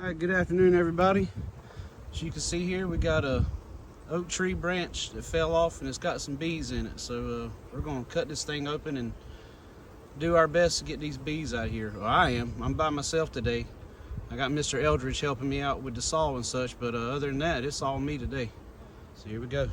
Alright, good afternoon everybody. As you can see here, we got a oak tree branch that fell off and it's got some bees in it. So we're going to cut this thing open and do our best to get these bees out here. Well, I'm by myself today. I got Mr. Eldridge helping me out with the saw and such, but other than that, it's all me today. So here we go.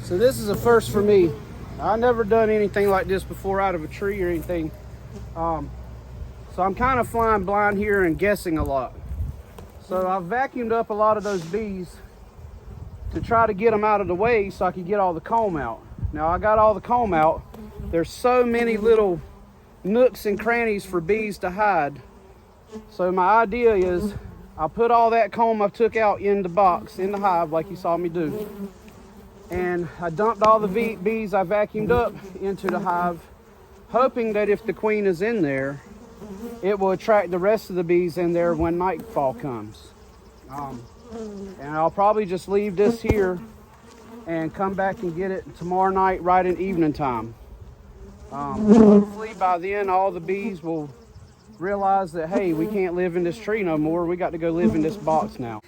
So this is a first for me. I've never done anything like this before out of a tree or anything. So I'm kind of flying blind here and guessing a lot. So I've vacuumed up a lot of those bees to try to get them out of the way so I can get all the comb out. Now I got all the comb out. There's so many little nooks and crannies for bees to hide. So my idea is I'll put all that comb I took out in the box, in the hive like you saw me do. And I dumped all the bees I vacuumed up into the hive, hoping that if the queen is in there, it will attract the rest of the bees in there when nightfall comes. And I'll probably just leave this here and come back and get it tomorrow night right in evening time. Hopefully by then all the bees will realize that, hey, we can't live in this tree no more. We got to go live in this box now.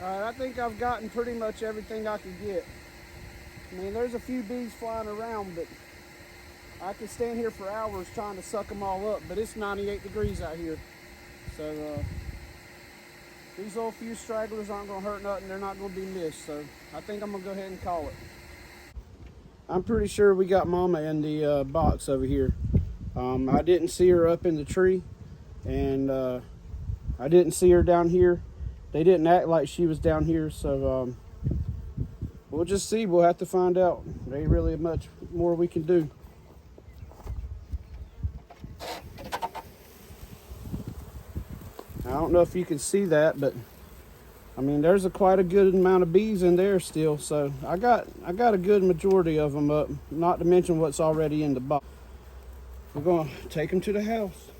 I think I've gotten pretty much everything I could get. I mean, there's a few bees flying around, but I could stand here for hours trying to suck them all up, but it's 98 degrees out here. So these little few stragglers aren't gonna hurt nothing. They're not gonna be missed. So I think I'm gonna go ahead and call it. I'm pretty sure we got Mama in the box over here. I didn't see her up in the tree, and I didn't see her down here. They didn't act like she was down here, so we'll just see. We'll have to find out. There ain't really much more we can do. I don't know if you can see that, but I mean, there's quite a good amount of bees in there still. So I got a good majority of them up, not to mention what's already in the box. We're gonna take them to the house.